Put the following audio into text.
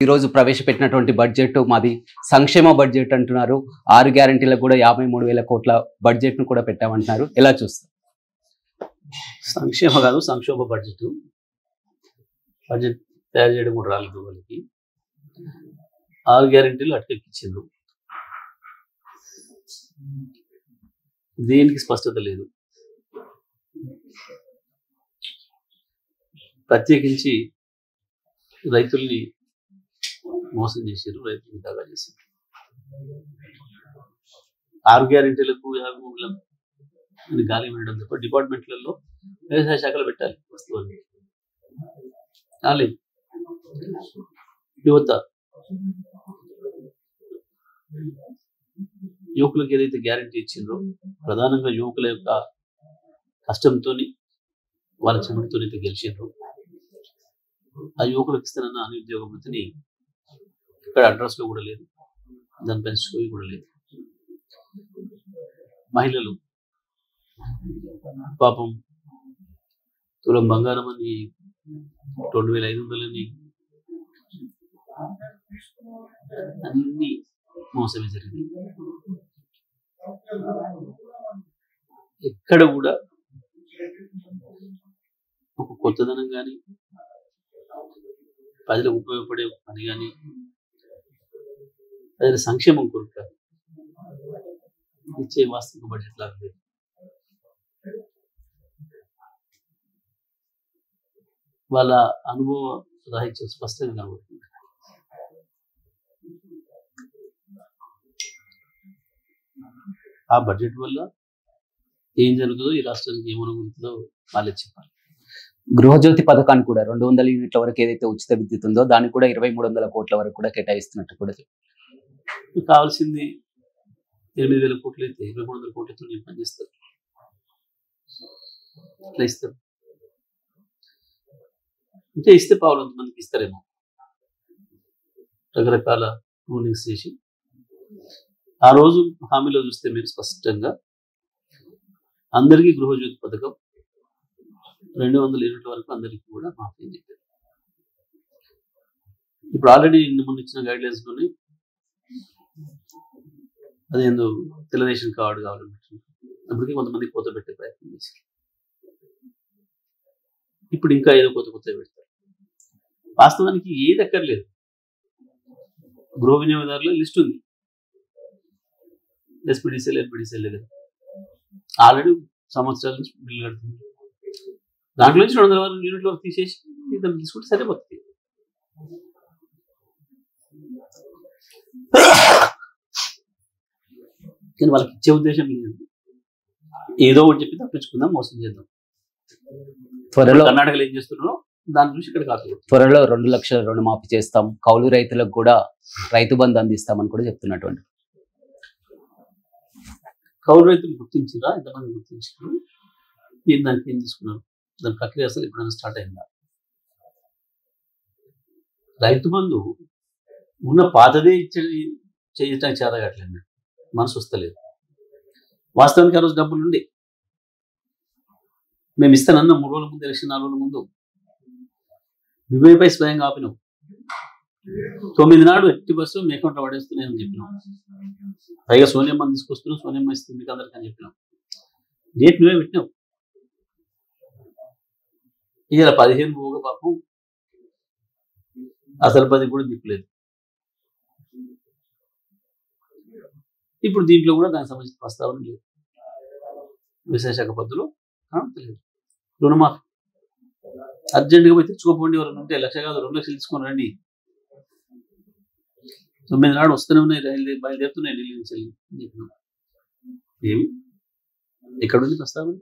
ఈరోజు ప్రవేశపెట్టినటువంటి బడ్జెట్ మాది సంక్షేమ బడ్జెట్ అంటున్నారు. 6 గ్యారెంటీలకు కూడా 53,000 కోట్ల బడ్జెట్ ను కూడా పెట్టామంటున్నారు. ఎలా చూస్తారు? సంక్షేమ కాదు, సంక్షోభ బడ్జెట్ తయారు చేయడం కూడా రాలేదు వాళ్ళకి. 6 గ్యారెంటీలు అటకెక్కించారు. దేనికి స్పష్టత లేదు. ప్రత్యేకించి రైతుల్ని మోసం చేశారు, రైతుల్ని దాగా చేశారు. 6 గ్యారెంటీలకు 53,000 గాలి వేయడం తప్ప డిపార్ట్మెంట్లలో వ్యవసాయ శాఖలో పెట్టాలి వస్తువులు కాలేదు. యువకులకు ఏదైతే గ్యారెంటీ ఇచ్చిండ్రో ప్రధానంగా యువకుల యొక్క కష్టంతో వాళ్ళ చెమటితో అయితే గెలిచిండ్రు. ఆ యువకులకు ఇస్తానన్న నిరుద్యోగ వృత్తిని ఇక్కడ అడ్రస్ లో కూడా లేదు, దానిపైన స్టోరీ కూడా లేదు. మహిళలు పాపం తులం బంగారం అని 2,500 అని అన్ని మోసమే జరిగింది. ఎక్కడ కూడా ఒక కొత్తదనం కానీ ప్రజలకు ఉపయోగపడే పని కానీ ప్రజల సంక్షేమం కొరకు ఇచ్చే వాస్తవిక బడ్జెట్ లాగా లేదు. వాళ్ళ అనుభవ రాహిత్యం స్పష్టంగా కనబడుతుంది. ఆ బడ్జెట్ వల్ల ఏం జరుగుతుందో, ఈ రాష్ట్రానికి ఏమనుకుంటుందో వాళ్ళే చెప్పాలి. గృహజ్యోతి పథకాన్ని కూడా 200 యూనిట్ల వరకు ఏదైతే ఉచిత విద్యుత్ ఉందో దాన్ని కూడా 2,300 కోట్ల వరకు కూడా కేటాయిస్తున్నట్టు కూడా కావాల్సింది 8,000 కోట్లు అయితే 2,300 కోట్లతో నేను పనిచేస్తారు. అట్లా ఇస్తారు అంటే ఇస్తే పావులంత మందికి ఇస్తారేమో. రకరకాల రూలింగ్స్ చేసి ఆ రోజు హామీలో చూస్తే మీరు స్పష్టంగా అందరికీ గృహజ్యోతి పథకం 200 యూనిట్ల వరకు అందరికీ కూడా మాఫీ అని చెప్పారు. ఇప్పుడు ఆల్రెడీ ముందు ఇచ్చిన గైడ్ లైన్స్ లోనే అదేందో తెల్లరేషన్ కార్డు కావాలని అప్పటికీ కొంతమంది కోత పెట్టే ప్రయత్నం చేశారు. ఇప్పుడు ఇంకా ఏదో కొత్త పెడతారు. వాస్తవానికి ఏది అక్కర్లేదు. గృహ వినియోగదారుల లిస్ట్ ఉంది, ఎస్పీడీసీఎల్ ఎల్పీడీసీఎల్ దగ్గర ఆల్రెడీ సంవత్సరాల నుంచి బిల్లు కడుతుంది. దాంట్లో నుంచి 200 యూనిట్ల వరకు తీసేసి ఇతను తీసుకుంటే సరిపోతుంది. కానీ వాళ్ళకి ఇచ్చే ఉద్దేశం లేదు. ఏదో ఒకటి చెప్పి తప్పించుకుందాం, మోసం చేద్దాం. త్వరలో కర్ణాటకలో ఏం చేస్తున్నారో దాని నుంచి ఇక్కడ కాదు. త్వరలో 2 లక్షల రుణమాఫీ చేస్తాం, కౌలు రైతులకు కూడా రైతు బంధు అందిస్తామని కూడా చెప్తున్నటువంటి. కౌలు రైతులు గుర్తించారా? ఎంతమంది గుర్తించారు? మీరు దానికి ఏం తీసుకున్నారు? దాని ప్రక్రియ అసలు ఎప్పుడైనా స్టార్ట్ అయిందా? రైతు బంధు ఉన్న పాతదే చేయటానికి చేతగట్లేదు, మనసు వస్తలేదు. వాస్తవానికి ఆ రోజు డబ్బులు ఉండే మేము ఇస్తానన్న 3 రోజుల ముందు, ఎలక్షన్ 4 రోజుల ముందు వివేపై స్వయంగా ఆపినాం. 9 నాడు ఎట్టి బస్సు మీ అకౌంట్లో పడేస్తున్నాయని చెప్పినాం. పైగా సోనియమ్మని తీసుకొస్తున్నాం, సోనియమ్మ ఇస్తుంది మీకు అందరికీ అని చెప్పినాం. డేట్ నువ్వే పెట్టినావు. ఇలా 15 పోగా పాపం అసలు 10 కూడా దిక్కులేదు. ఇప్పుడు దీంట్లో కూడా దానికి సంబంధించిన ప్రస్తావన లేదు. వ్యవసాయ శాఖ పద్ధతిలో తెలియదు. రుణమాఫీ అర్జెంటుగా పోయి తెచ్చుకోపోండి. ఎవరైనా ఉంటే 1 లక్ష కాదు 2 లక్షలు తీసుకొని రండి. 9 నాడు వస్తూనే ఉన్నాయి, రైలు బయలుదేరుతున్నాయి ఢిల్లీ నుంచి అని చెప్పినాం. ఏమి ఎక్కడుంది ప్రస్తావన?